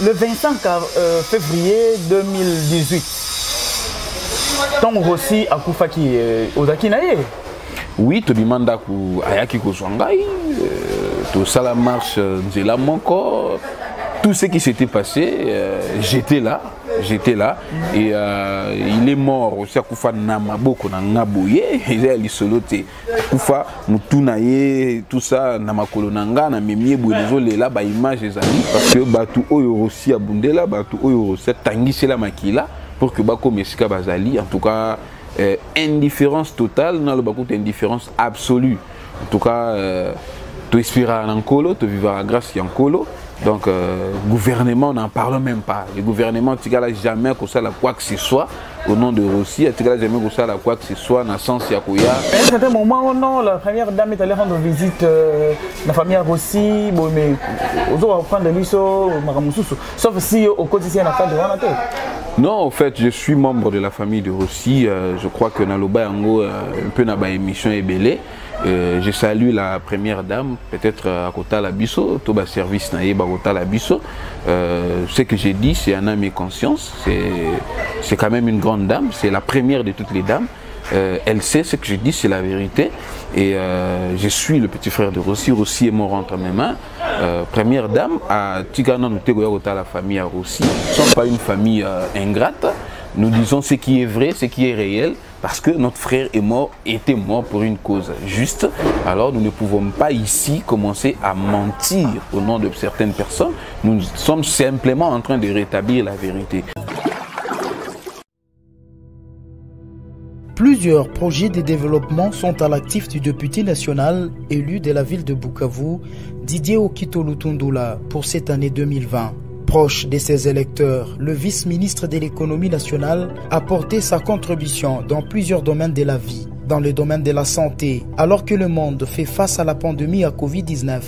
le 25 février 2018, ton aussi à Koufaki Odakinaye. Oui, tu demandes à Ayaki Koswangai, tout ça la marche Nzela Moko, tout ce qui s'était passé, j'étais là. Et il est mort aussi à Koufa Namaboko na Ngaboye, il est soloté. Koufa Mutunaye, tout ça Namakolo Nanga, na Memie Bouézolé là, ba image des amis parce que Batu Oyo aussi à Bundela, Batu Oyo aussi Tangi c'est la Makila pour que Bako Mesika Bazali, en tout cas indifférence totale, non le Bako indifférence absolue. En tout cas, tu espéras en Kolo, tu vivras grâce à Kolo. Donc, gouvernement, on n'en parle même pas. Le gouvernement, tu n'as jamais que ça, quoi que ce soit, au nom de Russie, tu n'as jamais que ça, quoi que ce soit, dans le sens Yakuya. À un certain moment, non, la première dame est allée rendre visite la famille Russie, bon, mais aux autres, prendre de l'ISO, sauf si au quotidien, on a pas de la tête. Non, en fait, je suis membre de la famille de Russie. Je crois que dans le Bayango, un peu dans l'émission est belée. Je salue la première dame, peut-être à Kota Labisso, tout le service naïe Kota Labisso. Ce que j'ai dit, c'est un âme et conscience. C'est quand même une grande dame. C'est la première de toutes les dames. Elle sait ce que je dis, c'est la vérité. Et je suis le petit frère de Rossi. Rossi est mort entre mes mains. Première dame, à Tigana, nous avons la famille à Rossi. Nous ne sommes pas une famille ingrate. Nous disons ce qui est vrai, ce qui est réel. Parce que notre frère est mort, était mort pour une cause juste. Alors nous ne pouvons pas ici commencer à mentir au nom de certaines personnes. Nous sommes simplement en train de rétablir la vérité. Plusieurs projets de développement sont à l'actif du député national élu de la ville de Bukavu, Didier Okito Lutundula, pour cette année 2020. Proche de ses électeurs, le vice-ministre de l'économie nationale a porté sa contribution dans plusieurs domaines de la vie. Dans le domaine de la santé, alors que le monde fait face à la pandémie à Covid-19,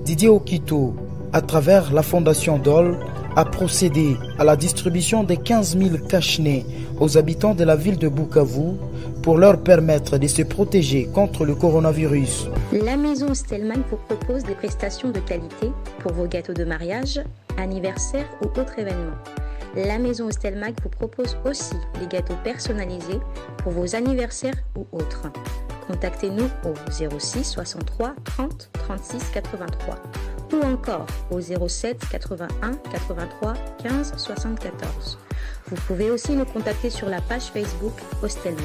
Didier Okito, à travers la fondation DOL, a procédé à la distribution de 15 000 cache-nez aux habitants de la ville de Bukavu pour leur permettre de se protéger contre le coronavirus. La maison Stelman vous propose des prestations de qualité pour vos gâteaux de mariage, anniversaire ou autres événements. La maison Stelmag vous propose aussi des gâteaux personnalisés pour vos anniversaires ou autres. Contactez-nous au 06 63 30 36 83 ou encore au 07 81 83 15 74. Vous pouvez aussi nous contacter sur la page Facebook Hostelmac.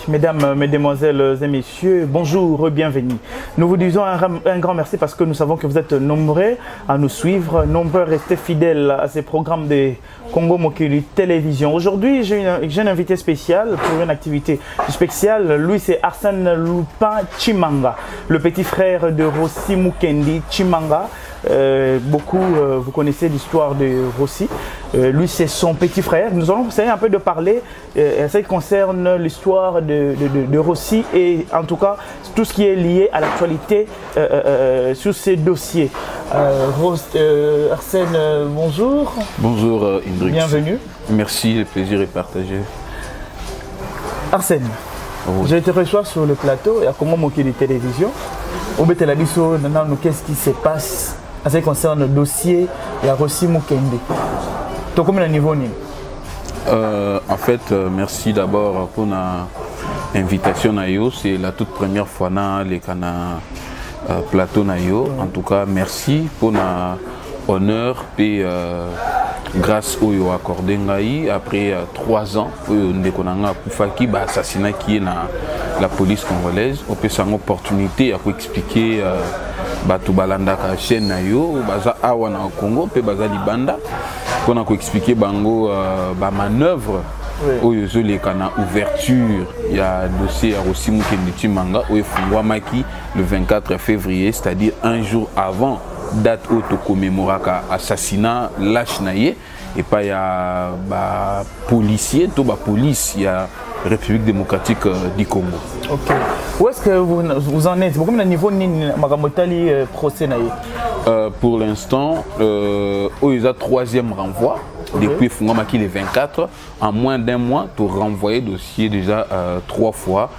Mesdames, mesdemoiselles et messieurs, bonjour, bienvenue. Nous vous disons un grand merci parce que nous savons que vous êtes nombreux à nous suivre, nombreux à rester fidèles à ces programmes de Congo Mokili Télévision. Aujourd'hui, j'ai un invité spécial pour une activité spéciale. Lui, c'est Arsène Lupin Tshimanga, le petit frère de Rossi Mukendi Tshimanga. Beaucoup, vous connaissez l'histoire de Rossi. Lui, c'est son petit frère. Nous allons essayer un peu de parler ce qui concerne l'histoire de Rossi et en tout cas tout ce qui est lié à l'actualité sur ces dossiers. Arsène, bonjour. Bonjour Indrix. Bienvenue. Merci, le plaisir est partagé. Arsène, je te reçois sur le plateau et à comment moquer les télévisions. Qu'est-ce qui se passe en ce qui concerne le dossier de Rossi Mukendi? Tu as niveau en fait, merci d'abord pour l'invitation. C'est la toute première fois dans le plateau. En tout cas, merci pour l'honneur et grâce au accordé après 3 ans on a assassinat qui est dans la police congolaise. On peut avoir une opportunité à expliquer batu balanda ka chaîne na yo baza awa na Congo pe baza libanda pour na ko expliquer bango ba manœuvre oyo zo le kana ouverture il y a dossier à Rossi Mukendi Tshimanga oyo fungwamaki le 24 février, c'est-à-dire un jour avant date auto commémoraka assassinat lâche naie et pas il y a ba policier to ba police il y a République démocratique du Congo. Ok. Où est-ce que vous en êtes? Comment le niveau procès? Pour l'instant, il y a 3e renvoi. depuis Fungomaki les 24, en moins d'un mois, tu renvoyé dossier déjà 3 fois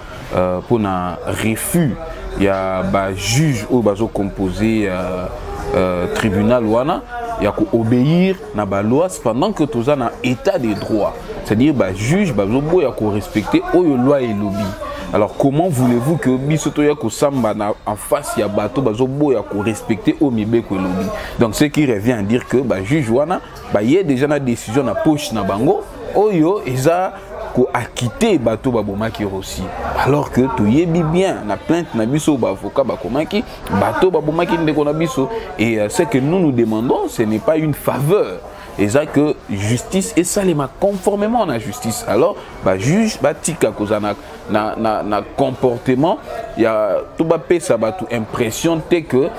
pour un refus. Il y a un juge au bazo composé tribunal wana, il y a obéir na ba loi pendant que tu as un état de droit. C'est-à-dire que juge bazo boya ko respecter oyo loi et lobby. Alors comment voulez-vous que bisoto ya ko samba en face ya bato bazo boya ko respecter au mibe ko lobby. Donc ce qui revient à dire que juge wana y a déjà na décision na poche na bango oyo eza ko acquitter bato babomaki aussi. Alors que tu yebi bien na plainte na biso ba avocat ba komaki bato babomaki ndeko na biso et ce que nous demandons ce n'est pas une faveur. Et ça que justice et ça les ma conformément à la justice. Alors juge tika kozana na comportement il y a tout ça tout impression té que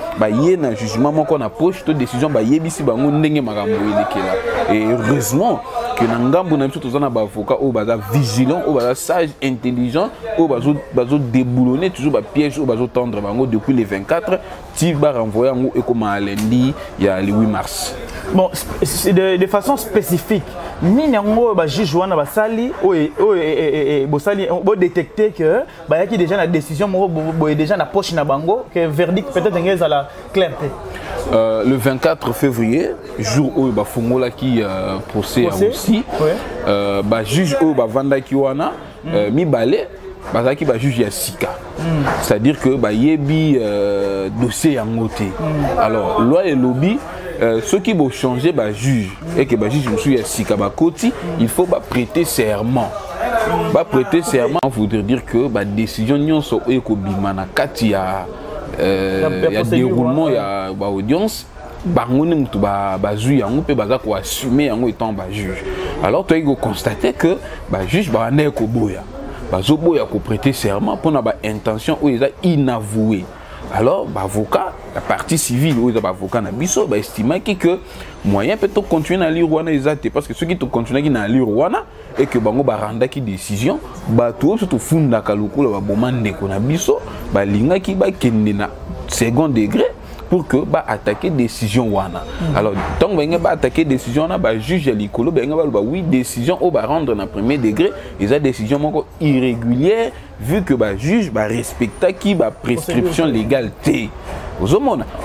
yé na jugement moko na poche to décision yebisi bango ndenge makambo elekela. Et heureusement que na ngambo na biso tozana ba avocat o baza vigilant o baza sage intelligent o bazo déboulonner toujours piège o bazo tendre bango depuis les 24 ti ba renvoyer ngo e comme lundi il y a le 8 mars. Bon, de façon spécifique, ni n'ango ba juge wana ba sali bo sali bo détecter que ba yaki déjà la décision bo déjà na poche na bango que verdict peut-être ngez à la clarté. Le 24 février, jour où ba fongola qui procès aussi, ba juge où ba vanda ki wana mi balé bazaki ba juge ya sika. C'est-à-dire que ba yebi dossier ya ngoté. Alors loi et lobby ceux qui vont changer juge et que juge me suis sika ba koti, il faut prêter serment. Prêter serment voudrait dire que décision nyonso eko bimana kati ya déroulement ya audience bangone mutu bazui yango pe baza ko assumer yango étant juge. Alors tu as constaté que juge na ko boya bazoboya ko prêter serment pour na intention ou eza inavoué. Alors, avocat, la partie civile, ou avocat na biso, estime que moyen peut continuer à lire Rwanda exact parce que ceux qui continuent à lire Rwanda et que bango renda qui décision, tout surtout funda kaluku la bomande ko na biso, linga ki kende na second degré pour que attaquer décision wana. Alors tant que attaquer décision na juge likolo oui décision au rendre na premier degré et ça décision moko irrégulière vu que juge respecta qui prescription légalité.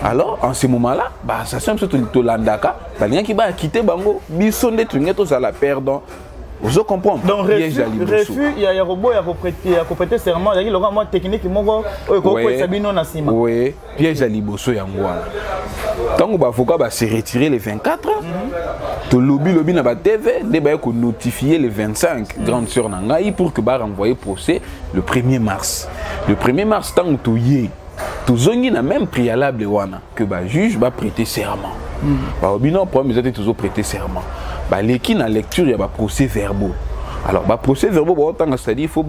Alors en ce moment-là ça semble surtout to landaka linga ki quitter bango biso nde tungeto za la perdant. Vous comprenez? Donc, refus, il y a un robot qui a prêté serment, il y a un technique qui est oui, piège à liboso yangwa. Tant que l'avocat se retirer les 24, le lobby na TV, il faut notifier les 25 grandes sœurs nangai pour que renvoyer procès le 1er mars. Le 1er mars, tant que tu as même préalable que le juge va prêter serment. Le problème est toujours prêter serment. L'équipe na lecture il y a procès verbaux. Alors procès verbaux c'est-à-dire il faut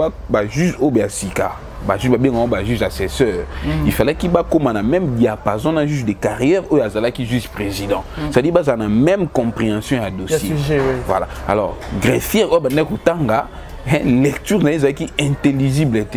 juge au Béasika, juge juge assesseur. Il fallait qu'il comme un même diapason un juge de carrière ou azala qui juge président. C'est-à-dire ça a même compréhension à dossier. Voilà. Alors greffier au tanga lecture na qui intelligible.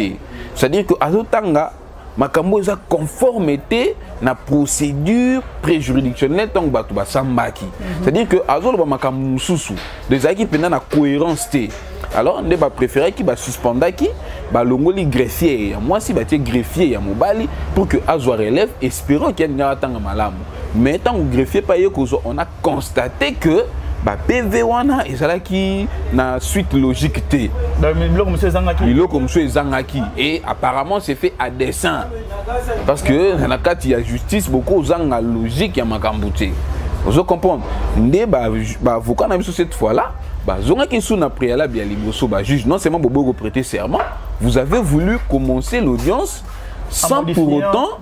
C'est-à-dire que azotanga makambo eza conformité na procédure préjuridictionnelle tant que sambaki. C'est-à-dire que azolo ba makambo mususu des aki pendant na cohérence té. Alors on va préférer qui va suspendre qui ba longoli greffier. Moi si ba tie greffier ya mobali pour que azo relève espérons qu'il y a tanga malamu. Mais tant que greffier pa yeko on a constaté que PV wana ezala qui na suite logique té. Biloko monsieur Zangaki et apparemment c'est fait à dessein. Parce que dans la cas il y a justice beaucoup zanga logique ya makambuté. Vous comprenez? Ndé avocat na biso cette fois-là, zonga qui sous na préalable ya liboso juge non seulement bobo prêter serment, vous avez voulu commencer l'audience sans pour autant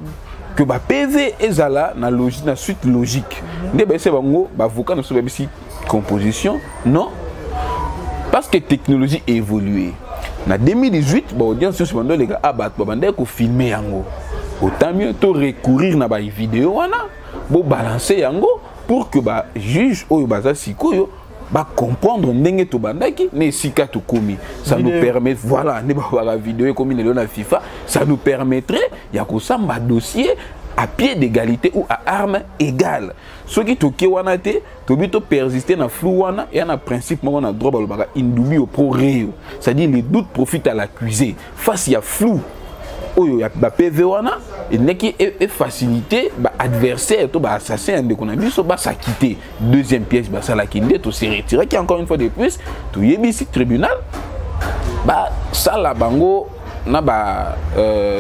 que PV ezala na logique na suite logique. Ndé c'est bango avocat na biso bisi composition non parce que la technologie a évolué. En 2018 l'audience les gars ko filmer yango autant mieux to recourir na vidéo wana bo balancer yango pour que juge oyo baza sikoyo comprendre ndenge to bandaki ne sika to komi ça nous permet voilà ne ba vidéo comme na FIFA ça nous permettrait ya ko samba dossier à pied d'égalité ou à armes égales. Ce qui toqué wana te, tobito persister na flou wana et un principe moi on a droit balobaka indubi au pro réel. C'est-à-dire les doutes profitent à l'accusé. Face il y a flou. Oyo ya ba PV wana et neki est facilité ba adversaire to ba assassin de konabi so ba sa quitter. Deuxième pièce ba ça la kinde to se retirer qui encore une fois de plus to yebisi tribunal ba ça la bango na ba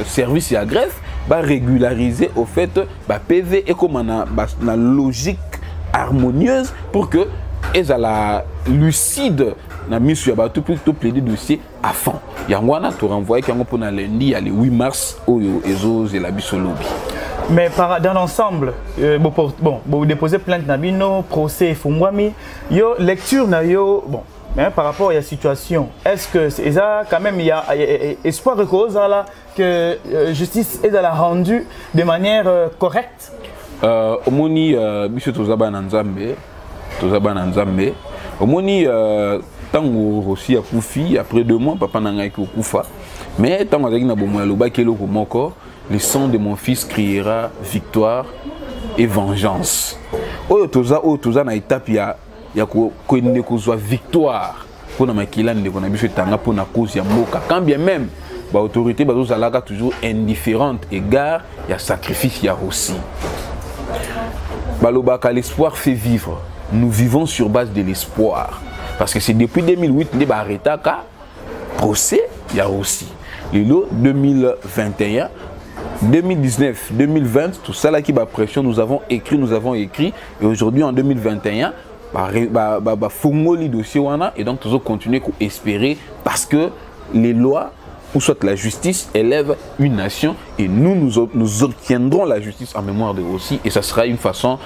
service ya greffe ba régulariser au fait ba PV et comme na logique harmonieuse pour que et à la lucide na mission ya ba tout plutôt plaider dossier à fond. Yangwana to renvoyer kango pour na lundi le 8 mars oyo ezo la bisolobi. Mais dans l'ensemble, vous déposez plainte nabino procès fumwami yo lecture na yo bon. Mais par rapport à la situation, est-ce que quand même il y a espoir de cause là que justice est rendue de manière correcte? Omoni biso tozaba na nzambe, omoni tango aussi a koufi après 2 mois papa nanga ki okufa. Mais tango azaki na bomo ya lobaki eloko moko, le sang de mon fils criera victoire et vengeance. Oyo toza na étape ya ko kozwa victoire pour na makila ndeko na biso tanga pour na cause ya mboka. Quand bien même ba autorité bazo zalaka toujours indifférente égard ya sacrifice ya aussi. Balobaka l'espoir fait vivre. Nous vivons sur base de l'espoir parce que c'est depuis 2008 ne ba arrêta ka procès ya aussi. Lelo 2021 2019, 2020, tout ça là qui va pression, nous avons écrit et aujourd'hui en 2021 fongoli dossier wana et donc toujours continuer à espérer parce que les lois ou soit la justice élève une nation et nous obtiendrons la justice en mémoire de aussi et ça sera une façon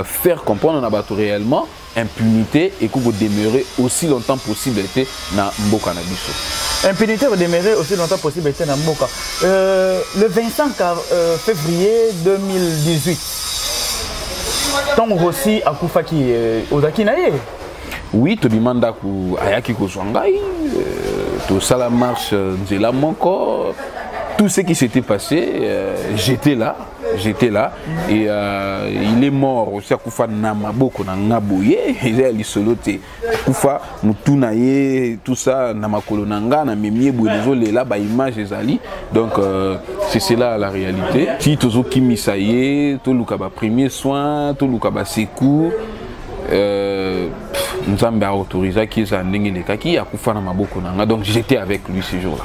faire comprendre à bateau réellement impunité et qu'on va demeurer aussi longtemps possible na mboka na biso. Impunité va demeurer aussi longtemps possible na mboka. Le 25 février 2018 tant aussi à Koufaki Ozaki naye. Oui, tu demandes à Ayaki Kozwangai, tout ça la marche Nzela Monko, tout ce qui s'était passé, j'étais là et il est mort aussi à Koufa Namaboko na Ngaboye, il est l'isoloté. Koufa Mutunaye, tout ça Namakolo Nanga, Namemie Bouézolé là, bah image ezali. Donc c'est cela la réalité. Si tozo kimisaye, to lukaba premier soin, to lukaba secours. Nous avons autorisé qu'il y ait un donc j'étais avec lui ce jour-là.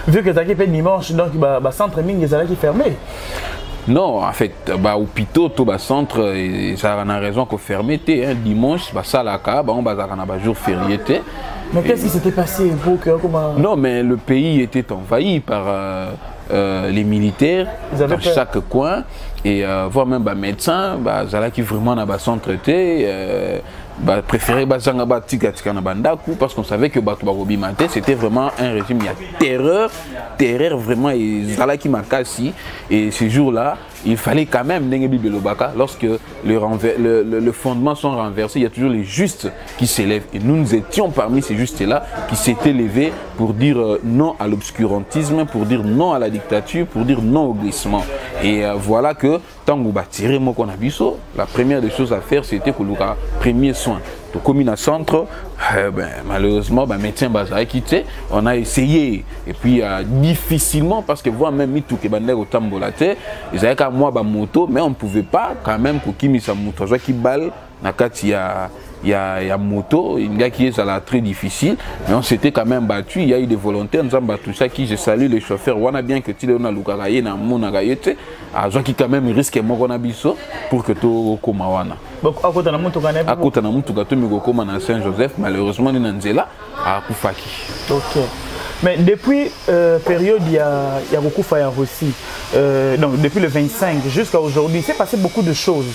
Vu que tu as fait dimanche, donc le centre Ming est fermé. Non, en fait, l'hôpital, le centre, ça a raison qu'on fermé. Dimanche, ça a un jour férié. Mais qu'est-ce qui s'était passé pour que, Non, mais le pays était envahi par les militaires dans chaque coin. Et voire même les médecins, qui vraiment n'a pas s'entreté, préféré parce qu'on savait que c'était vraiment un régime, il y a terreur vraiment, et ces jours-là, il fallait quand même, lorsque le fondement sont renversés, il y a toujours les justes qui s'élèvent. Et nous étions parmi ces justes-là qui s'étaient levés pour dire non à l'obscurantisme, pour dire non à la dictature, pour dire non au glissement. Et voilà que, tant que la première des choses à faire, c'était que le premier soin. Donc, comme un centre, malheureusement, médecin Bazar quitté, on a essayé. Et puis, difficilement, parce que voir même tout que bandé au tambolate, ils avaient qu'à moi moto, mais on ne pouvait pas quand même que qui mis sa moto, soit qui balle, il y a moto, une gars qui est très difficile, mais on s'était quand même battu. Il y a eu des volontaires, nous avons battu ça. Qui je salue les chauffeurs. On a bien que tu l'as Lukaraye, na Monagayete, à qui quand même risque Mogonabiso pour que tu Komawana. À côté de la Moutoga, tu me Saint-Joseph, malheureusement, il y a Nzela à Koufaki. Ok. Mais depuis période, il y a beaucoup de aussi. Donc depuis le 25 jusqu'à aujourd'hui, il s'est passé beaucoup de choses.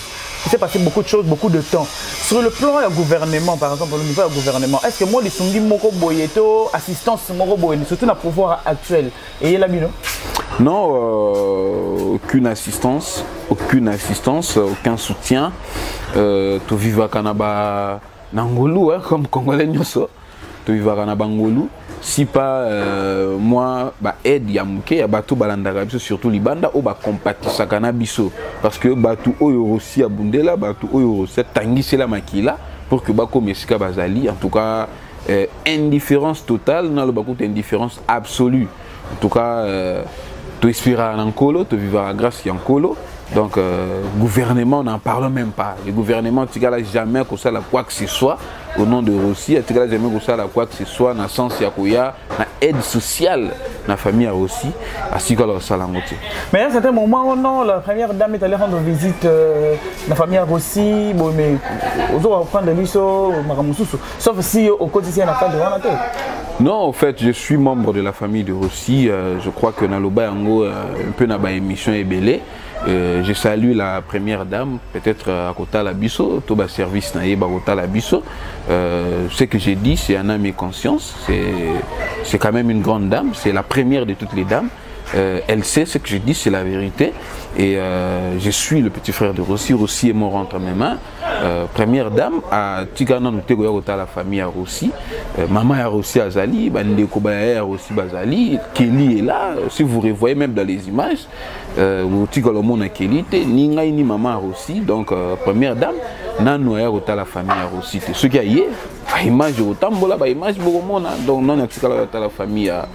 Il s'est passé beaucoup de choses, beaucoup de temps. Sur le plan du gouvernement, par exemple, au niveau du gouvernement, est-ce que moi, les Sungi Moko Boyeto, assistance Moko Boyeto, surtout dans le pouvoir actuel, et là, non, aucune assistance, aucun soutien. Tu vis à Kanaba Nangolu, comme Congolais Nyoso. to vivara na bangolu si pas moi ba aide ya muke ya bato balandaka biso surtout libanda o ba compatisaka na biso parce que bato oyo aussi abundela bato oyo aussi tangisela makila pour que bako mesika bazali en tout cas indifférence totale na lo bakuta indifférence absolue en tout cas tu espéras en colo tu vivras grâce en colo. Donc, gouvernement, on n'en parle même pas. Le gouvernement, tu n'as jamais que ça quoi que ce soit au nom de Russie. Tu n'as jamais que ça quoi que ce soit dans le sens où il y a une aide sociale dans la famille aussi. Ainsi que ça l'a moté. Mais à un certain moment, non, la première dame est allée rendre visite dans la famille aussi. Bon, mais on va prendre des lissos, sauf si au quotidien, on a pas de volonté. Non, en fait, je suis membre de la famille de Russie. Je crois que dans le Bayango, un peu dans l'émission est belée. Je salue la première dame, peut-être à côté de la Bisso, tout le service naïe à côté de la Bisso. Ce que j'ai dit, c'est un âme et conscience. C'est quand même une grande dame, c'est la première de toutes les dames. Elle sait ce que je dis, c'est la vérité. Et je suis le petit frère de Rossi. Rossi est mort entre mes mains. Première dame, à Tigana, nous avons la famille à Rossi. Maman a Rossi à Zali, Bandeko Baya a Rossi Bazali. Kelly est là. Si vous revoyez même dans les images, Tigalomon a Kelly, ni ni maman a Rossi. Donc, première dame, Nano a la famille à Rossi. Ce qui a eu, image au Tambola, image beaucoup donc non a la famille à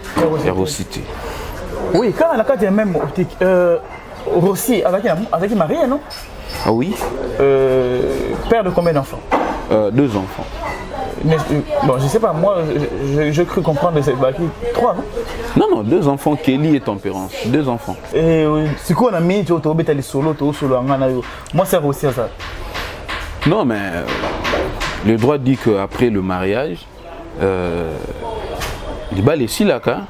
Rossi. Oui, quand on a quand même Rossi avec Marie, non? Ah oui. Père de combien d'enfants? 2 enfants. Mais, bon, je sais pas, moi, je cru comprendre de cette bâtie 3, non? Non, 2 enfants, Kelly et Tempérance. 2 enfants. Et c'est quoi on a mis, tu as les solos, moi c'est Rossi à ça. Non, mais le droit dit qu'après le mariage, il va laisser la cas.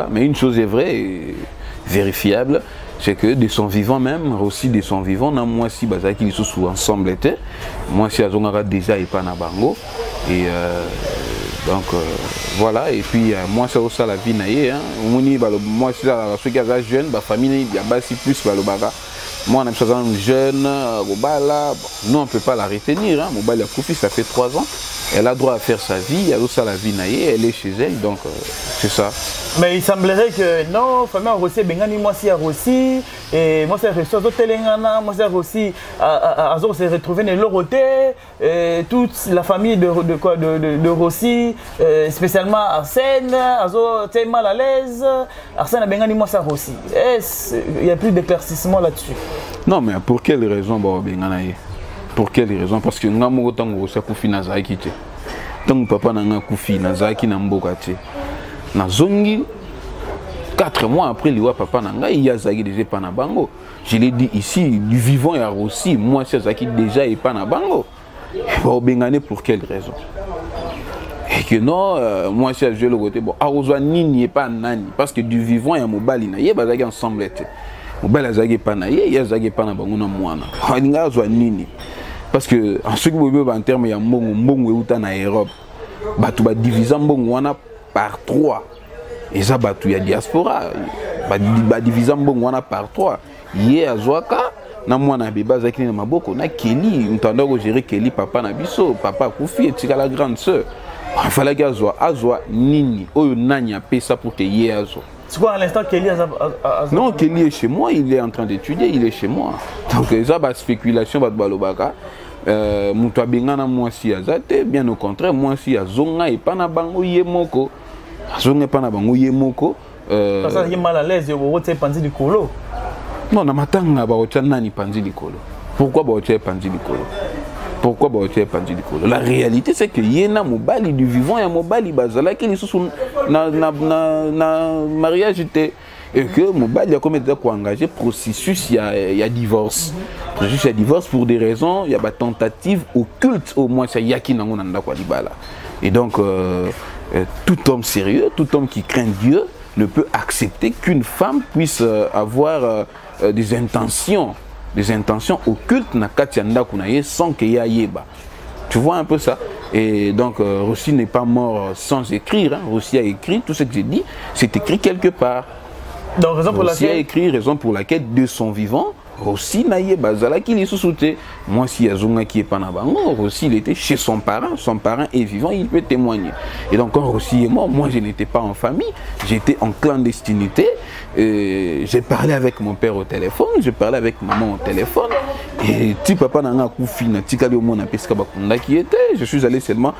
Mais une chose est vraie et vérifiable, c'est que de son vivant même, aussi de son vivant, moi si Bazaki ils sont ensemble était, moi si Azongara déjà et pas na bango et donc voilà et puis moi c'est aussi la vie naïe hein, moi si ceux qui sont jeunes, ba famille il y a basi plus balobaga. Moi, on a un jeune, nous on ne peut pas la retenir. Hein. Mobile a Koufi, ça fait 3 ans. Elle a droit à faire sa vie, elle a aussi la vie naïe, elle est chez elle, donc c'est ça. Mais il semblerait que non, famille a Rossi, Bengani, moi aussi a Rossi, et moi c'est reçu à Telengana, moi c'est Rossi, à s'est retrouvé dans l'Oroté, toute la famille de Rossi, spécialement Arsène, Azo était mal à l'aise, Arsène a Bengani, moi c'est Rossi. Il n'y a plus d'éclaircissement là-dessus. Non, mais pour quelle raison, Benganaï? Pour quelle raison? Parce que nous avons autant de Koufi Nazaki. Tant que papa n'a Koufi Nazaki n'a Mbokati. Nazongi, 4 mois après, le papa n'a il y a Zaki déjà pas na bango. Je l'ai dit ici, du vivant il y a aussi, moi c'est Zaki déjà et pas na bango. Pour quelle raison? Et que non, moi c'est je le côté bon, Arozwa Nini et pas Nani. Parce que du vivant il y a Mobali, il y a Bazaki ensemble. Mobali a Zaki pas na il y a Zaki pas na bango na moana. Il y a Nini. Parce que en ce qui veut en termes, il y a Mbongo en Europe. Batu ba diviser Mbongo wana par 3. Et ça batu ya diaspora. Ba diviser Mbongo wana par 3. Yé azwaka na mwana beba zaki na maboko na Kelly, ntanda ko gérer Kelly papa na biso, papa Koufi et tika la grande sœur. Il fallait que azwa nini oyo nani a payé ça pour que yé azwa. C'est quoi à l'instant Kelly Non, Kelly est chez moi, il est en train d'étudier, il est chez moi. Donc ça ba spéculation ba balobaka. Mutu abengana mwasi azate, bien au contraire mwasi azonga et pas na bango yemoko. Azonga pas na bango yemoko. Ça c'est mal à l'aise, vous êtes panzi du colo. Non, na matanga ba ocha nani panzi du colo. Pourquoi ba ocha panzi du colo? Pourquoi ba ocha panzi du colo? La réalité c'est que yena mobali du vivant ya mobali bazala ki lisusu na mariage était et que mobali a comme été engagé processus il y a divorce. Processus il y a divorce pour des raisons, il y a des tentatives occultes au moins c'est yaki nango nanda kwa libala. Et donc tout homme sérieux, tout homme qui craint Dieu ne peut accepter qu'une femme puisse avoir des intentions occultes na katianda kunaye sans qu'il y ait yeba. Tu vois un peu ça? Et donc Rossi n'est pas mort sans écrire, hein. Rossi a écrit tout ce que j'ai dit, c'est écrit quelque part. Donc, raison pour Rossi laquelle a écrit, raison pour laquelle de son vivant, Rossi naïe bazala qui les sous-souté. Moi si Azunga qui est pas na bango, Rossi il était chez son parent est vivant, il peut témoigner. Et donc quand Rossi est mort, moi je n'étais pas en famille, j'étais en clandestinité. J'ai parlé avec mon père au téléphone, j'ai parlé avec maman au téléphone. Et ti papa nanga koufi na tikali au mona peska bakunda qui était, je suis allé seulement,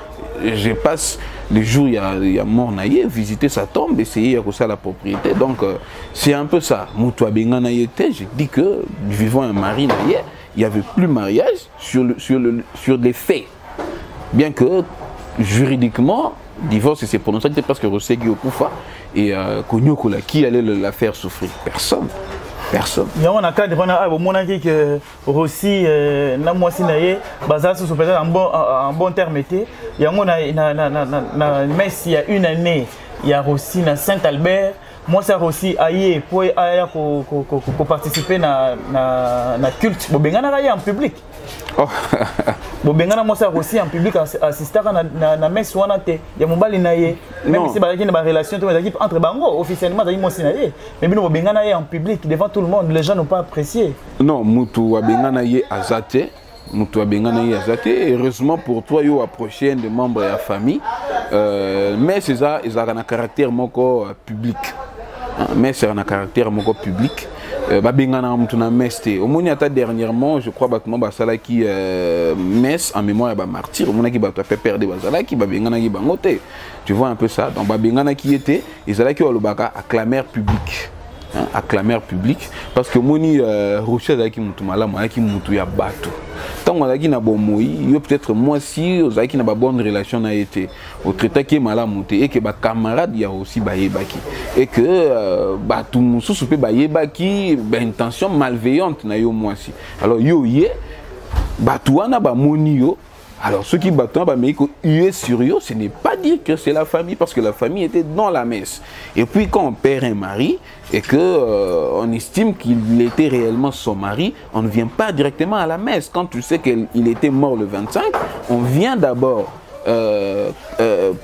je passe les jours il y a mort naïe, visiter sa tombe, essayer à ça la propriété. Donc c'est un peu ça. Moutoua benga naïe était, j'ai dit que vivant un mari naïe, il n'y avait plus mariage sur les faits. Bien que juridiquement, divorce s'est prononcé parce que Rosegui au Koufa et Konyokola, qui allait la faire souffrir? Personne. Personne. Il y a un cadre, on a dit que Rossi, en bon terme, il y a messe il y a une année, il y a Rossi à Saint-Albert. Moi, c'est Rossi aïe pour participer à la culte. Bon, ben en public. Bon, ben moi, c'est Rossi en public assister à la messe ou en athée. Il y a mon bal naïe. Même si il y a une relation entre bango officiellement, il y a mais ben en public devant tout le monde, les gens n'ont pas apprécié. Non, Moutou ben naïe azate. Moutou ben naïe azate. Heureusement pour toi, il y a approché un des membres de la famille. Mais c'est ça, ils ont un caractère public. Mais c'est un caractère public. Babengana mutuna meste. Au moins dernièrement, je crois que basala qui messe en mémoire de martyr. Au moins qui va fait perdre basala qui babengana qui bangote. Tu vois un peu ça. Donc babengana qui était, ils allaient qui au baka acclameur public. Acclameur public parce que moni Rocher qui mutu malama qui mutu ya bato. Tant on a qui na bon moi, peut-être moi si aux qui na ba bonne relation a été au traité qui malamu et que ba camarade ya aussi ba yebaki et que ba tout musu soupe ba yebaki ba intention malveillante na yo moi si. Alors yo yé ba touana ba moni yo. Alors, ceux qui battent, mais sur eux, ce n'est pas dire que c'est la famille, parce que la famille était dans la messe. Et puis, quand on perd un mari, et qu'on estime qu'il était réellement son mari, on ne vient pas directement à la messe. Quand tu sais qu'il était mort le 25, on vient d'abord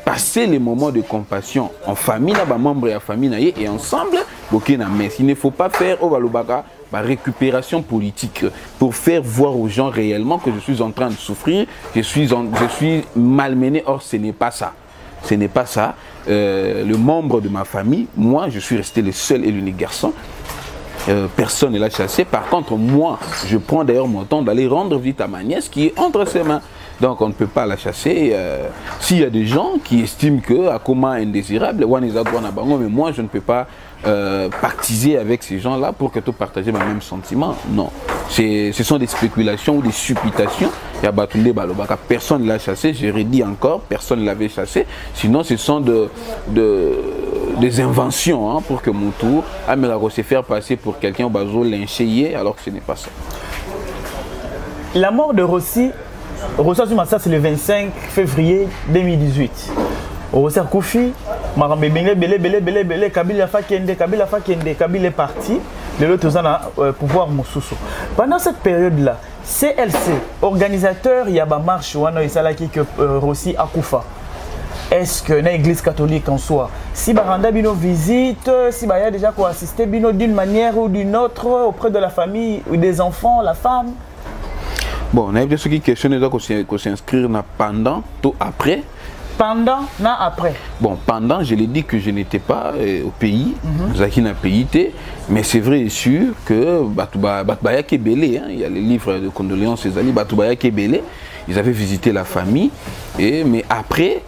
passer les moments de compassion en famille, membres de la famille, et ensemble, bloquer la messe. Il ne faut pas faire au Valobaka récupération politique pour faire voir aux gens réellement que je suis en train de souffrir, je suis malmené. Or, ce n'est pas ça. Ce n'est pas ça. Le membre de ma famille, moi, je suis resté le seul et l'unique garçon. Personne ne l'a chassé. Par contre, moi, je prends d'ailleurs mon temps d'aller rendre visite à ma nièce qui est entre ses mains. Donc, on ne peut pas la chasser. S'il y a des gens qui estiment que à comment indésirable, mais moi, je ne peux pas pactiser avec ces gens-là pour que tu partages le même sentiment. Non. Ce sont des spéculations ou des supputations. Personne ne l'a chassé. Je redis encore, personne ne l'avait chassé. Sinon, ce sont des inventions pour que mon tour se faire passer pour quelqu'un au bateau lynché, alors que ce n'est pas ça. La mort de Rossi, c'est le 25 février 2018. Rossi Koufi, Kabila est parti, l'autre pouvoir Moussoussou. Pendant cette période-là, CLC, organisateur, il y a une marche que Rossi a Koufa. Est-ce que l'église catholique en soi, si Baranda Bino visite, si il y a déjà assister Bino d'une manière ou d'une autre auprès de la famille ou des enfants, la femme? Bon, on a des questions qu'on s'inscrire pendant, tout après. Pendant, non après. Bon, pendant, je l'ai dit que je n'étais pas au pays, Zakina pays, mais c'est vrai et sûr que Batubaya Kebele, il y a les livres de condoléances, Batubaya Kebele, ils avaient visité la famille, mais après,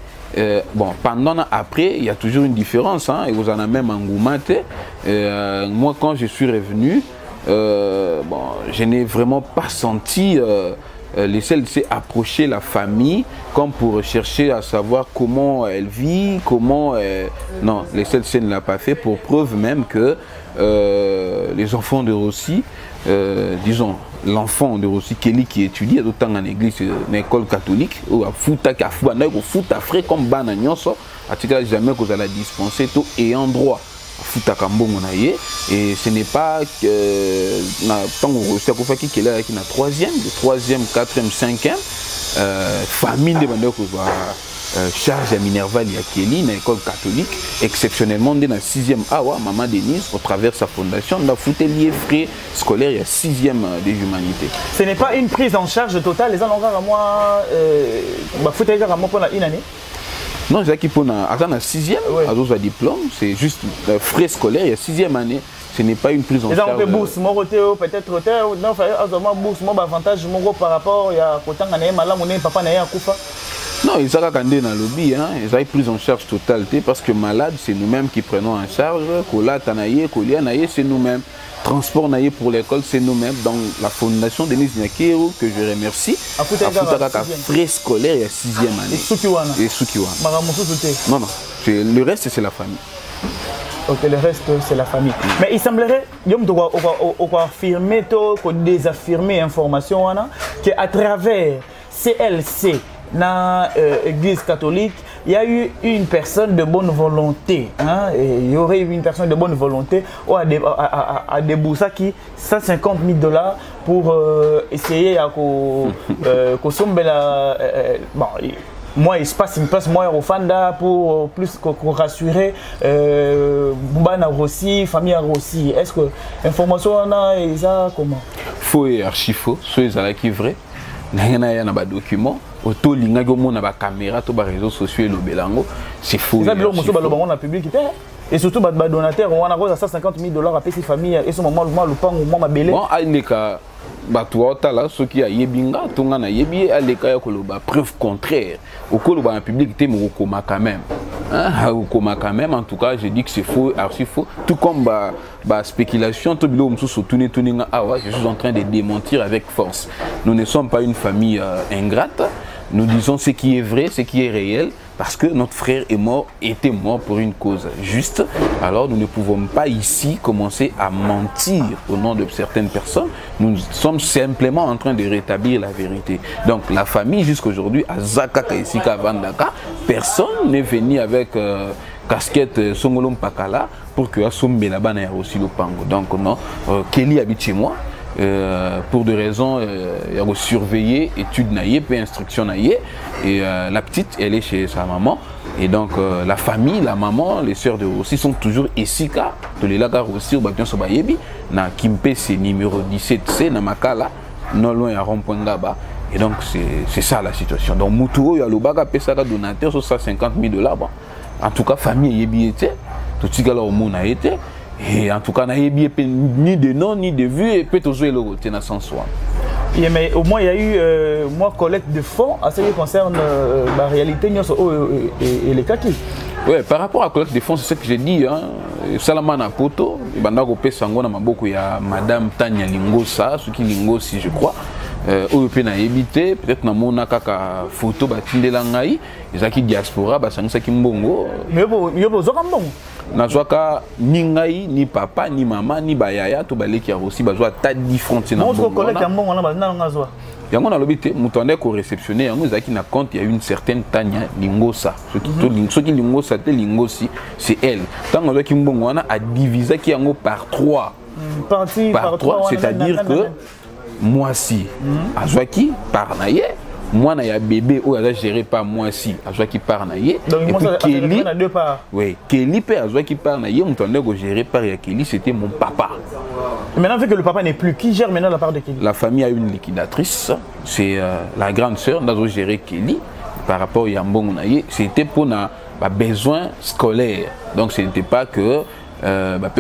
bon, pendant, après, il y a toujours une différence, et vous en avez même en Goumate. Moi, quand je suis revenu, bon, je n'ai vraiment pas senti les CLC approcher la famille comme pour chercher à savoir comment elle vit, comment... Non, les CLC ne l'a pas fait, pour preuve même que les enfants de Rossi, disons, l'enfant de Rossi Kelly qui étudie d'autant en église, une école catholique, ou à Fouta, frais comme Banagnoso, à titre jamais que vous allez dispenser tout et en droit. Et ce n'est pas tant que qui est là qui est la troisième, quatrième, cinquième famille de charge à Minerval et à Kelly, dans l'école catholique, exceptionnellement, dans la 6e Awa, Maman Denise, au travers de sa fondation, on a foutu les frais scolaires, il y a 6e des humanités. Ce n'est pas une prise en charge totale, les gens ont à moi, foutu à moi pendant une année. Non, c'est qui pour la 6e, à diplôme, c'est juste frais scolaires, il y a 6e année. Ce n'est pas une prise en charge. Les gens ont bourse, moi peut-être non, bourse, moi avantage par rapport à quand on est malade, on est papa n'a kufa. Non, ils ont regardé dans le lobby, ils ont pris en charge totalité parce que malade, c'est nous-mêmes qui prenons en charge. Kola Tanaye, Kolia Naye, c'est nous-mêmes. Transport Naye pour l'école, c'est nous-mêmes. Dans la fondation Denise Nyakero, que je remercie, à frais scolaire, il y a 6e année. Et Sukiwana. Non, non, le reste, c'est la famille. Ok, le reste, c'est la famille. Mais il semblerait, on va affirmer, on désaffirmer l'information, qu'à travers CLC, dans l'église catholique, il y a eu une personne de bonne volonté. Il y aurait eu une personne de bonne volonté à débourser qui 150 000 $ pour essayer à consommer la. Moi, il se passe une place, moi, au Fanda, pour plus rassurer Mbana Rossi, famille Rossi. Est-ce que l'information est comment? Faux et archi faux, soit ça qui est vrai. Il y a des documents, auto linga gomo na ba caméra, to ba réseaux sociaux et le belango, c'est faux. Ça bilo moso ba lo bango na public et surtout ba donateur on a rose à 150 000 $ à payer famille et ce moment le pan au moment belé. Bon, aleka bato otala ceux qui a yebinga tonga na yebi aleka ya koloba preuve contraire. Au koloba en public té mo koma quand même. Koma quand même, en tout cas, je dis que c'est faux, archi faux. Tout comme la spéculation, je suis en train de démentir avec force. Nous ne sommes pas une famille ingrate. Nous disons ce qui est vrai, ce qui est réel, parce que notre frère est mort, était mort pour une cause juste. Alors nous ne pouvons pas ici commencer à mentir au nom de certaines personnes. Nous sommes simplement en train de rétablir la vérité. Donc la famille jusqu'aujourd'hui, à Zaka Kaisika Vandaka, personne n'est venu avec casquette Songolom Pakala pour que Assombe là-bas ait aussi le pango. Donc non, Kelly habite chez moi. Pour des raisons, il y a surveiller, études naïe, puis instruction naïe. Et la petite, elle est chez sa maman. Et donc la famille, la maman, les sœurs de Rossi sont toujours ici. De l'Elaga Rossi, au Bakion Sobayebi, na Kimpe, c'est numéro 17C, na Makala, non loin à Rompoingaba. Et donc c'est ça la situation. Donc Moutouo, il y a le baga Pesaka donateur sur 150 000 $. Bon. En tout cas, famille Yebi était, tout ce au monde a été. Et en tout cas, ni de nom, ni de vue, et peut toujours le rôle sans soi. Mais au moins, il y a eu collecte de fonds à ce qui concerne la réalité et les kakis. Oui, par rapport à la collecte de fonds, c'est ce que j'ai dit. Salamana Poto, il y a Madame Tania Lingosa, ce qui Lingosi, je crois. Peut-être na mona kaka photo batindela ngai ezaki diaspora basangisa kimbongo mais yo zoka mbongo nazwaka ni ngai ni papa ni mama ni bayaya to baleki aussi bazwa ta différente na mbongo collecte mbongo na bazina ngazwa yango na lobité muto ande ko réceptionner yango ezaki na compte il y a une certaine Tania Lingosa ce qui Lingosa te Lingosi c'est elle tango azwaki mbongo wana a diviser ki yango par 3 par 3 c'est-à-dire que moi si Azwaki par naïe moi na ya bébé ou a géré par moi si Azwaki par naïe et puis Kelly oui Kelly pe Azwaki par naïe on tendait que gérer par ya Kelly c'était mon papa. Maintenant vu que le papa n'est plus, qui gère maintenant la part de Kelly? La famille a une liquidatrice, c'est la grande sœur d'azo gérer Kelly par rapport à Yambongo naïe, c'était pour na besoin scolaire. Donc ce n'était pas que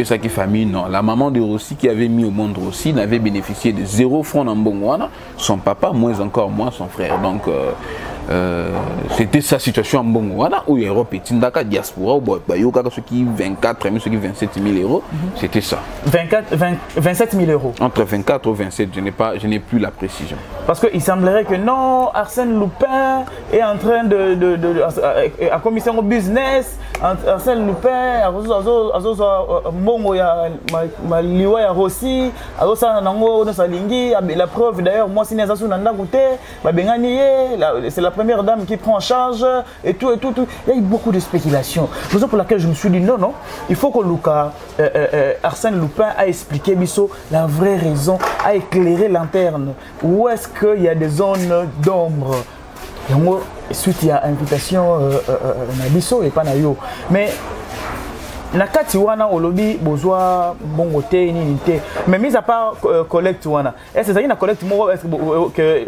sa famille, non. La maman de Rossi qui avait mis au monde Rossi n'avait bénéficié de 0 francs dans Mbongwana, son papa, moins encore moins son frère. Donc c'était sa situation en Mbongwana où l'Europe est une diaspora, où ceux qui 24 et ceux qui 27 000 €, c'était ça. 27 000 €. Entre 24 ou 27, je n'ai plus la précision. Parce qu'il semblerait que non, Arsène Lupin est en train à commission au business, Arsène Lupin, Mbongo ya Maliwa ya Rossi, la preuve d'ailleurs, moi si Nézasou Nanda Gouté, c'est la première dame qui prend en charge et tout. Il y a eu beaucoup de spéculations. Raison pour laquelle je me suis dit non, il faut que Arsène Lupin a expliqué Bisso la vraie raison, a éclairé l'interne. Où est-ce qu'il y a des zones d'ombre? suite il y a invitation na biso et pas na yo mais na kati wana olobi bozwa bongo te nini te mais mis à part collecte wana est-ce que ça y na collecte moko est-ce que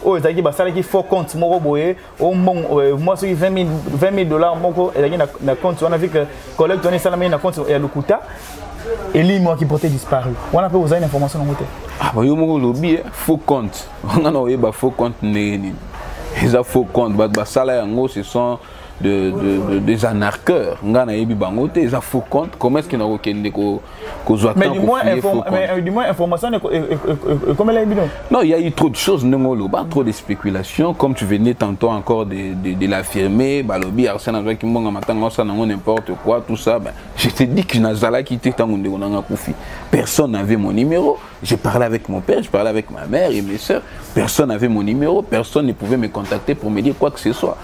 o ezaki basala ki faux compte moko boye au bon moi ce qui 20 000 $ moko ezaki na compte wana vu que collecte on est salami na compte ya Lokuta et lui moi qui portait disparu on a peu vous avez une information dans côté ah bah yo moko lobi faux compte on a noyé ba faux compte ni ils a faux compte ba sala yango ce sont des anarcheurs ngana yebi bango te za faux compte comment est-ce qu'il n'a aucun déco mais du moins information comme elle est bidon non il y a eu trop de choses ngolo ba trop de spéculations comme tu venais tantôt encore de l'affirmer balobi arsena qui mbonga matanga ça n'importe quoi tout ça ben je te dis que nazala qui était tango ndeko nanga kufi personne n'avait mon numéro j'ai parlé avec mon père je parlais avec ma mère et mes sœurs personne n'avait mon numéro personne ne pouvait me contacter pour me dire quoi que ce soit.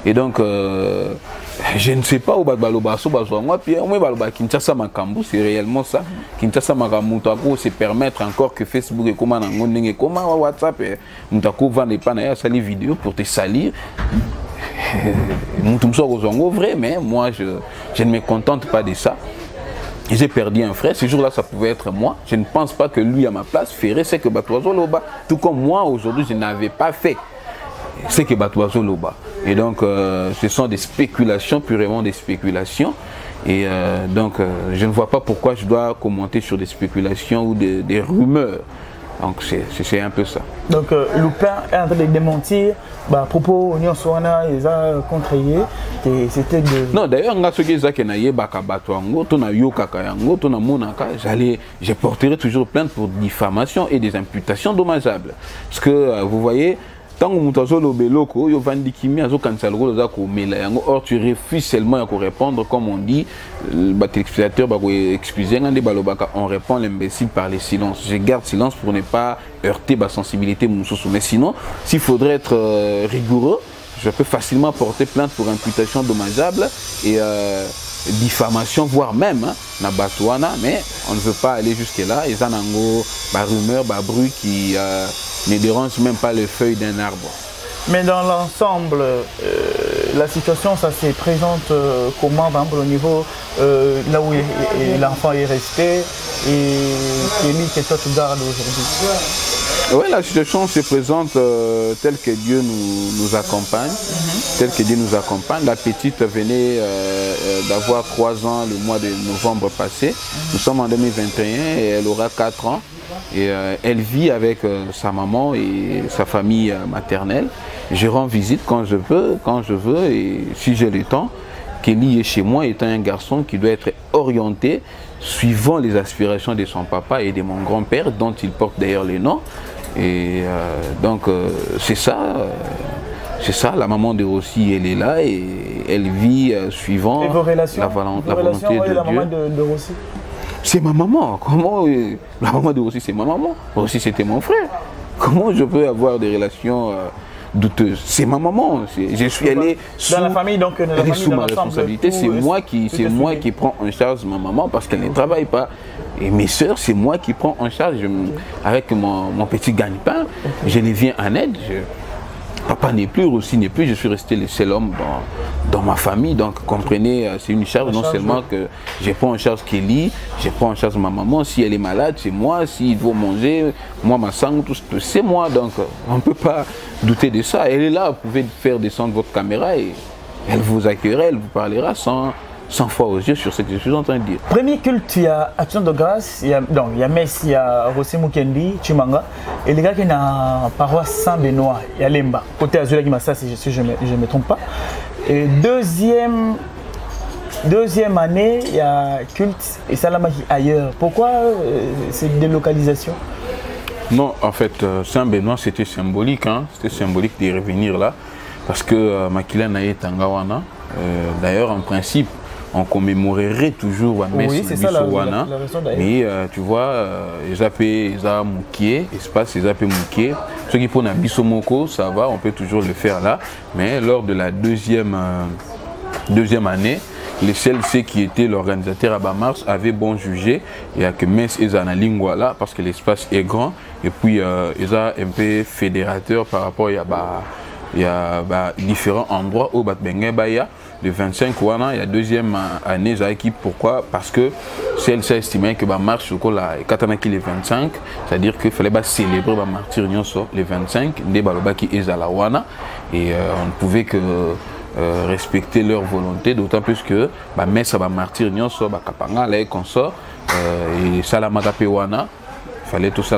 Et donc, je ne sais pas où Balobaso Bazouangwa, puis au moins Baloba Kinshasa Makambu, c'est réellement ça. Kinshasa Makambu, c'est permettre encore que Facebook et comment et comment WhatsApp, Moutako vend des panaya salir vidéo pour te salir. Moutoumso vrai, mais moi je ne me contente pas de ça. J'ai perdu un frère, ce jour-là ça pouvait être moi. Je ne pense pas que lui à ma place ferait ce que Batoazo Loba. Tout comme moi aujourd'hui je n'avais pas fait ce que Batoazo Loba. Et donc, ce sont des spéculations, purement des spéculations. Et donc, je ne vois pas pourquoi je dois commenter sur des spéculations ou des rumeurs. Donc, c'est un peu ça. Donc, Lupin est en train de démentir. À propos, Union Soana, ils ont contrarié. C'était de... Non, d'ailleurs, je porterai toujours plainte pour diffamation et des imputations dommageables. Parce que, vous voyez... Tant que or tu refuses seulement à répondre comme on dit, on répond l'imbécile par les silences. Je garde silence pour ne pas heurter ma sensibilité. Mais sinon, s'il faudrait être rigoureux, je peux facilement porter plainte pour imputation dommageable et diffamation, voire même na Batouana, mais on ne veut pas aller jusque là. Ils ont une rumeur, un bruit qui ne dérange même pas les feuilles d'un arbre. Mais dans l'ensemble, la situation, ça se présente comment, par exemple, au niveau là où l'enfant est resté et lui que toi tu gardes aujourd'hui? Oui, la situation se présente telle que Dieu nous accompagne. Telle que Dieu nous accompagne. La petite venait d'avoir 3 ans le mois de novembre passé. Nous sommes en 2021 et elle aura 4 ans. Et elle vit avec sa maman et sa famille maternelle. Je rends visite quand je peux, quand je veux et si j'ai le temps. Kelly est chez moi étant un garçon qui doit être orienté suivant les aspirations de son papa et de mon grand-père dont il porte d'ailleurs le nom. Et donc c'est ça, la maman de Rossi elle est là et elle vit suivant la volonté de la Dieu. Maman de Rossi? C'est ma maman. Comment la maman de Rossi c'est ma maman? Rossi c'était mon frère. Comment je peux avoir des relations douteuse? C'est ma maman. Je suis allé dans la famille, donc sous ma responsabilité. C'est moi qui prends en charge ma maman parce qu'elle ne travaille pas. Et mes soeurs, c'est moi qui prends en charge avec mon petit gagne-pain. Je les viens en aide. Papa n'est plus, Rossi n'est plus. Je suis resté le seul homme dans ma famille. Donc comprenez, c'est une charge non seulement que je prends en charge Kelly, je prends en charge ma maman. Si elle est malade, c'est moi. S'il faut manger, moi ma sang, tout c'est moi. Donc on ne peut pas douter de ça. Elle est là, vous pouvez faire descendre votre caméra et elle vous accueillera, elle vous parlera sans foi aux yeux sur ce que je suis en train de dire. Premier culte, il y a Action de Grâce, il y a Messi, il y a Rossi Mukendi, Chimanga, et les gars qui sont dans la paroisse Saint-Benoît, il y a Lemba, côté Azula qui m'a ça si je ne me trompe pas. Et deuxième année, il y a culte et Salamaki ailleurs. Pourquoi cette délocalisation? Non, en fait, Saint-Benoît c'était symbolique, hein? C'était symbolique de revenir là, parce que Makila Naye Tangawana, d'ailleurs en principe, on commémorerait toujours la messe Wana, mais tu vois, ils appellent Moukié, espace ils appellent Moukié. Ceux qui font un Bissomoko, ça va, on peut toujours le faire là, mais lors de la deuxième année, les CLC qui étaient l'organisateur à Bamars avaient bon jugé, il y a que Metz et Zanalingwa là, parce que l'espace est grand, et puis ils ont un peu fédérateur par rapport il y a différents endroits où Batbenga le 25 il y a deuxième année qui pourquoi parce que celle s'est estimé que marche au la katanaki le 25, c'est-à-dire qu'il fallait célébrer martyr le 25 des balobaki et zalawana et on ne pouvait que respecter leur volonté, d'autant plus que messe martyr nyonso kapanga la consort et salamaka pewana. Il fallait tout ça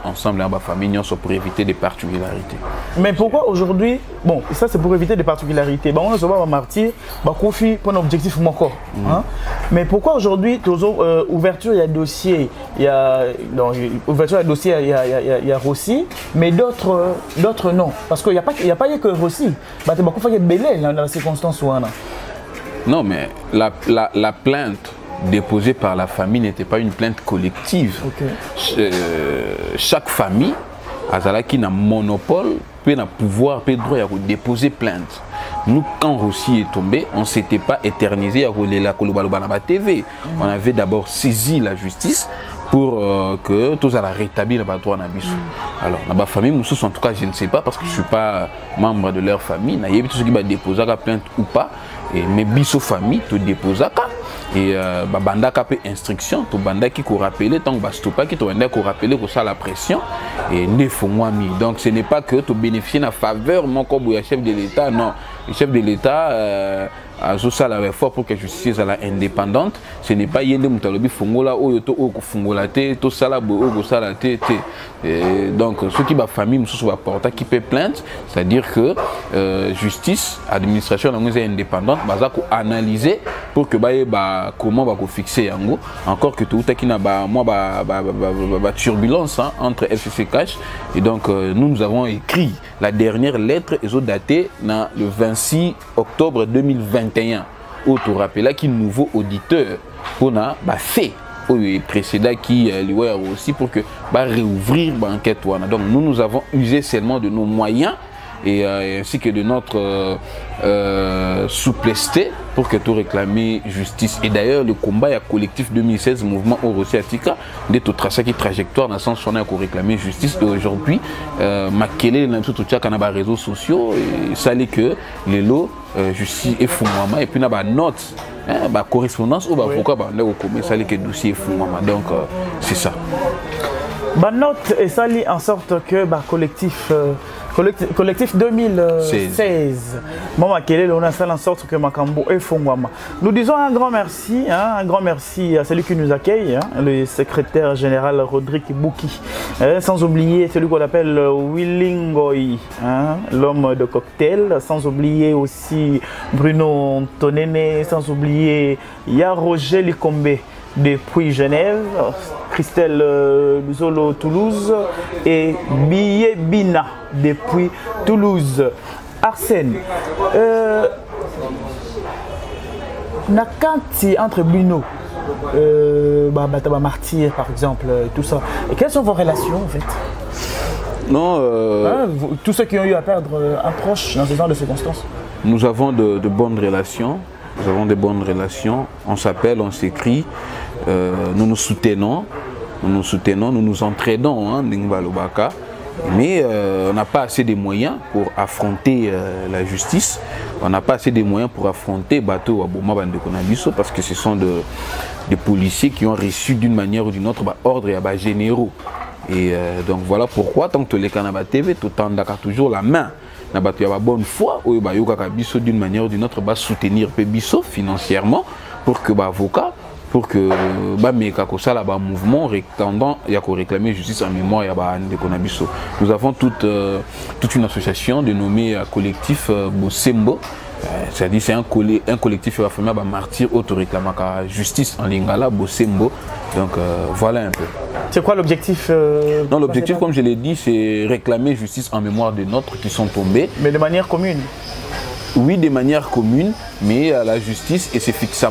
ensemble en famille pour éviter des particularités. Mais pourquoi aujourd'hui, bon, ça c'est pour éviter des particularités. On a souvent martyr, confie pour un objectif encore. Mais pourquoi aujourd'hui, ouverture il y a dossier, il y a ouverture il y a dossier, il y a Rossi, mais d'autres non, parce qu'il n'y a pas que Rossi. Il y a Belé dans la circonstance où on a. Non, mais la plainte déposée par la famille n'était pas une plainte collective. Okay. Chaque famille a un monopole, peut un pouvoir, peut droit à déposer plainte. Nous, quand Rossi est tombé, on ne s'était pas éternisé à la Kolobalobana TV. On avait d'abord saisi la justice pour que tous allient rétablir le droit Nabiso. Alors, dans ma famille, en tout cas, je ne sais pas parce que je ne suis pas membre de leur famille. Il y a tout ce qui va déposer la plainte ou pas. Mais biso famille, tu déposes et banda kapé instruction, tu banda qui ko rappeler tant que stopa qui tu banda ko rappeler que ça la pression et ne faut moi mi. Donc ce n'est pas que tu bénéficies de la faveur mon comme chef de l'État, non. Le chef de l'État a ça la fort pour que justice soit indépendante. Ce n'est pas yende mutalobi fongola ou yoto ou fongola te to sala bo ou sala te. Donc ceux qui ba famille mususu ba porta qui peut plainte, c'est-à-dire que justice, administration la est indépendante, baza ko analyser pour que comment va fixer yango. Encore que tout qui na turbulence entre FCC Cash et donc nous avons écrit la dernière lettre et datée le 26 octobre 2021 où tu rappelles qu'il nouveau auditeur qu'on a fait au précédent qui lui aussi pour que réouvrir l'enquête. Donc nous avons usé seulement de nos moyens et ainsi que de notre souplesse pour que tout réclamer justice. Et d'ailleurs, le combat collectif 2016, mouvement Orosiatika, de tout tracé qui trajectoire dans le sens où on a réclamé justice. Et aujourd'hui, Makele, dans tout les réseaux sociaux, et ça l'est que les lots, justice et Fumama, et puis on a une note, correspondance ou pourquoi on a ça l'est que dossier et Fumama. Donc, c'est ça. Ma note est ça en sorte que collectif 2016. Maman Kelele, on a fait en sorte que Makambo et Fongwama. Nous disons un grand merci à celui qui nous accueille, le secrétaire général Rodrigue Bouki. Sans oublier celui qu'on appelle Willingoy, l'homme de cocktail. Sans oublier aussi Bruno Tonene. Sans oublier Roger Likombe depuis Genève, Christelle Luzolo Toulouse et Billet Bina depuis Toulouse. Arsène, Nakanti entre Bruno, Martyr par exemple, tout ça. Et quelles sont vos relations en fait? Non, tous ceux qui ont eu à perdre un proche dans ce genre de circonstances. Nous avons de bonnes relations. Nous avons de bonnes relations. On s'appelle, on s'écrit. Nous nous soutenons, nous nous entraînons, mais on n'a pas assez de moyens pour affronter la justice. On n'a pas assez de moyens pour affronter Bateau Aboma Bandekonabiso parce que ce sont des policiers qui ont reçu d'une manière ou d'une autre ordre et généraux. Et donc voilà pourquoi, tant que les Kanaba TV, tout en a toujours la main. Il y a la bonne foi, d'une manière ou d'une autre, soutenir Bisso financièrement pour que l'avocat, pour que le mouvement tendant à réclamer justice en mémoire de Konabiso. Nous avons toute une association dénommée collectif Bosembo. C'est-à-dire c'est un collectif qui va martyr auto-réclamant justice en Lingala, Bosembo. Donc voilà un peu. C'est quoi l'objectif Non, l'objectif, comme je l'ai dit, c'est réclamer justice en mémoire de nôtres qui sont tombés. Mais de manière commune. Oui, de manière commune, mais la justice et c'est fixe à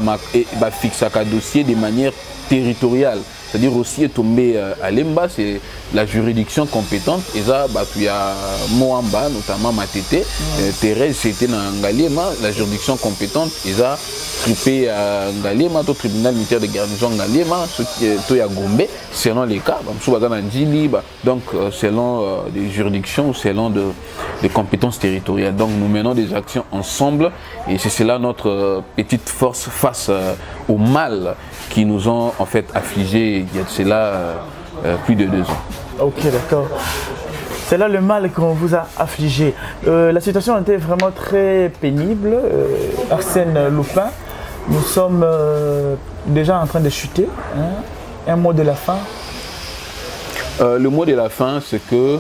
dossier de manière territoriale. C'est-à-dire aussi est tombé à Lemba, c'est la juridiction compétente. Et ça, il y a Moamba, notamment Matete, Thérèse, c'était dans Ngaliema, la juridiction compétente. Et ça, distribué à Ngaliema, au tribunal militaire de garnison Ngaliema, ce qui est à Gombe, selon les cas, donc selon des juridictions ou selon des compétences territoriales. Donc nous menons des actions ensemble et c'est cela notre petite force face au mal qui nous ont en fait affligés il y a de cela plus de 2 ans. Ok, d'accord. C'est là le mal qu'on vous a affligé. La situation était vraiment très pénible. Arsène Lupin, nous sommes déjà en train de chuter. Hein. Un mot de la fin. Le mot de la fin, c'est que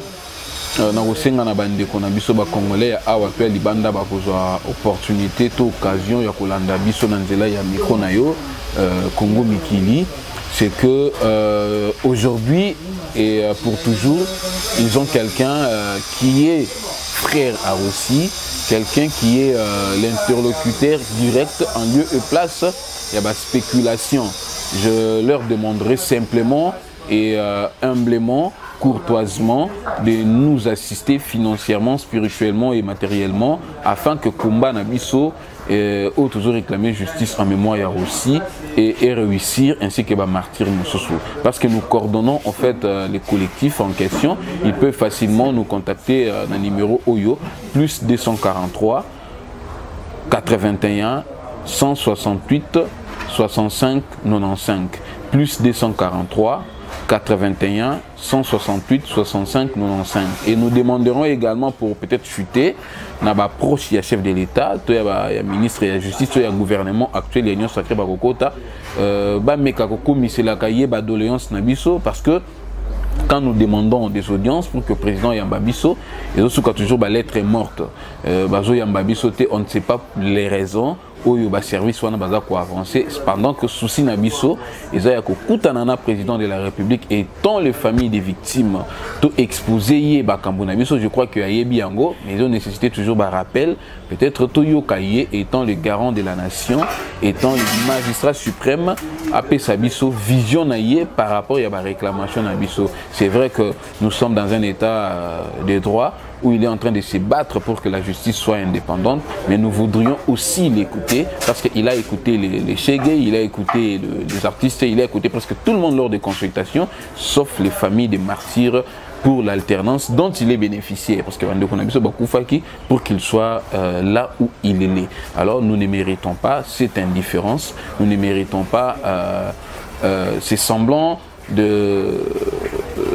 nakosenga na bandeko na biso ba congolais ya awa pe libanda ba kozwa opportunité to occasion ya kolanda biso na nzela ya micro na yo Congo Mikili, c'est que aujourd'hui et pour toujours ils ont quelqu'un qui est frère à Rossi, quelqu'un qui est l'interlocuteur direct en lieu et place. Il y a ba spéculation. Je leur demanderai simplement et humblement, courtoisement, de nous assister financièrement, spirituellement et matériellement afin que Kumba Nabiso ait toujours réclamé justice en mémoire aussi et réussir ainsi que martyr Moussousou. Parce que nous coordonnons en fait les collectifs en question. Ils peuvent facilement nous contacter dans le numéro OYO plus 243 81 168 65 95 plus 243 81 168 65 95 et nous demanderons également pour peut-être chuter na proche ya chef de l'État, ya ministre de la justice, ya gouvernement actuel ya Union Sacrée Bakokota ba mekako misela kaye ba doléance na biso parce que quand nous demandons des audiences pour que le président Yambabiso, et aussi quand toujours la lettre est morte, Yambabiso, on ne sait pas les raisons où le service soit avancé. Pendant que souci Nabiso, ils ont le président de la République et tant les familles des victimes, tout exposé Nabiso, je crois qu'il y a Yebiango, mais ils ont nécessité toujours un rappel. Peut-être Toyo Kaye étant le garant de la nation, étant le magistrat suprême, après Sabiso, vision naïe par rapport à la réclamation Nabiso. C'est vrai que nous sommes dans un état de droit où il est en train de se battre pour que la justice soit indépendante, mais nous voudrions aussi l'écouter parce qu'il a écouté les Chegué, il a écouté les artistes, il a écouté presque tout le monde lors des consultations, sauf les familles des martyrs pour l'alternance dont il est bénéficiaire, parce que pour qu'il soit là où il est né. Alors nous ne méritons pas cette indifférence, nous ne méritons pas ces semblants de...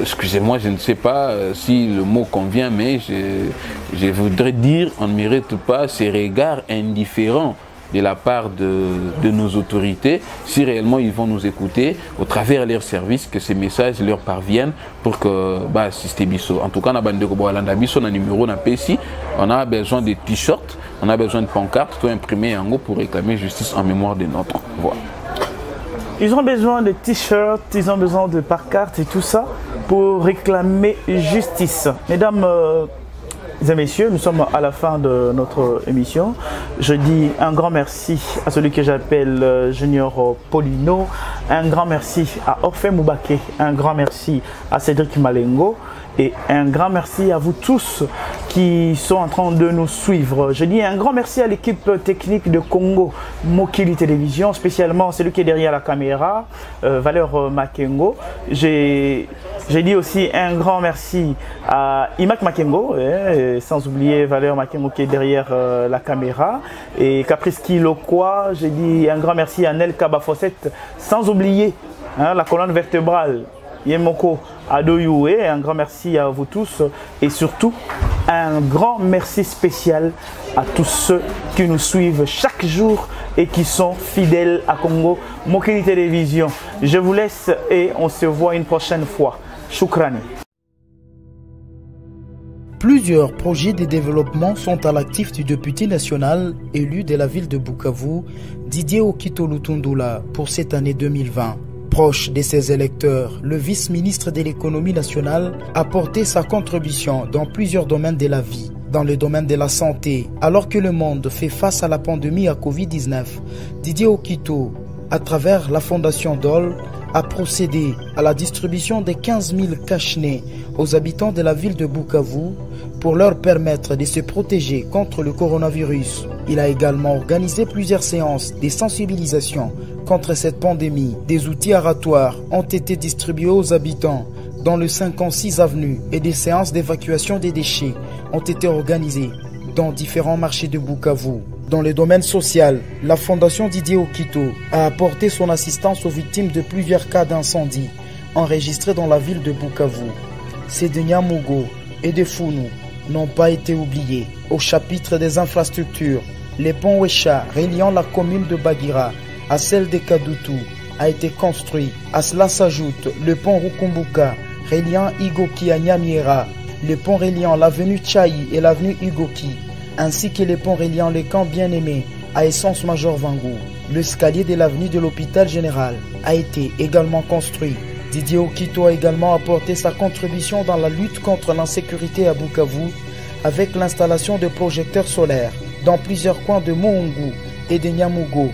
Excusez-moi, je ne sais pas si le mot convient, mais je voudrais dire on ne mérite pas ces regards indifférents de la part de nos autorités, si réellement ils vont nous écouter au travers de leurs services, que ces messages leur parviennent pour que assister Bisso. En tout cas, on a besoin de t-shirts, on a besoin de pancartes, tout imprimé en haut pour réclamer justice en mémoire de notre voix. Ils ont besoin de t-shirts, ils ont besoin de pancartes et tout ça pour réclamer justice. Mesdames et messieurs, nous sommes à la fin de notre émission. Je dis un grand merci à celui que j'appelle Junior Polino, un grand merci à Orphée Moubake, un grand merci à Cédric Malengo et un grand merci à vous tous qui sont en train de nous suivre. Je dis un grand merci à l'équipe technique de Congo Mokili Télévision, spécialement celui qui est derrière la caméra, Valeur Makengo. J'ai dit aussi un grand merci à Imak Makengo, sans oublier Valeur Makengo qui est derrière la caméra, et Caprice Kilokwa. J'ai dit un grand merci à Nel Kabafosset, sans oublier la colonne vertébrale Yemoko Adoyoué. Un grand merci à vous tous et surtout un grand merci spécial à tous ceux qui nous suivent chaque jour et qui sont fidèles à Congo Mokili Télévision. Je vous laisse et on se voit une prochaine fois. Choukrani. Plusieurs projets de développement sont à l'actif du député national élu de la ville de Bukavu, Didier Okito Lutundula, pour cette année 2020. Proche de ses électeurs, le vice-ministre de l'économie nationale a porté sa contribution dans plusieurs domaines de la vie. Dans le domaine de la santé, alors que le monde fait face à la pandémie à Covid-19, Didier Okito, à travers la Fondation Dole, a procédé à la distribution des 15 000 cache-nez aux habitants de la ville de Bukavu pour leur permettre de se protéger contre le coronavirus. Il a également organisé plusieurs séances de sensibilisation contre cette pandémie. Des outils aratoires ont été distribués aux habitants dans le 56 avenue et des séances d'évacuation des déchets ont été organisées dans différents marchés de Bukavu. Dans le domaine social, la Fondation Didier Okito a apporté son assistance aux victimes de plusieurs cas d'incendie enregistrés dans la ville de Bukavu. Ces de Nyamugo et de Funu n'ont pas été oubliés. Au chapitre des infrastructures, le pont Wesha reliant la commune de Bagira à celle de Kadutu a été construit. À cela s'ajoute le pont Rukumbuka reliant Igoki à Nyamiera, le pont reliant l'avenue Tchaï et l'avenue Igoki, ainsi que le pont reliant le camp Bien-Aimé à Essence Major Vangou. L'escalier de l'avenue de l'hôpital général a été également construit. Didier Okito a également apporté sa contribution dans la lutte contre l'insécurité à Bukavu avec l'installation de projecteurs solaires dans plusieurs coins de Moungu et de Nyamugo,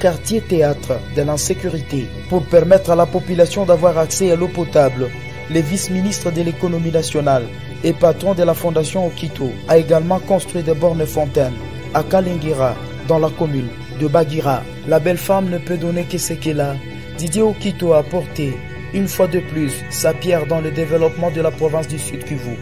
quartier théâtre de l'insécurité, pour permettre à la population d'avoir accès à l'eau potable. Le vice-ministre de l'économie nationale et patron de la fondation Okito a également construit des bornes fontaines à Kalingira, dans la commune de Bagira. La belle femme ne peut donner que ce qu'elle a. Didier Okito a apporté une fois de plus sa pierre dans le développement de la province du Sud Kivu.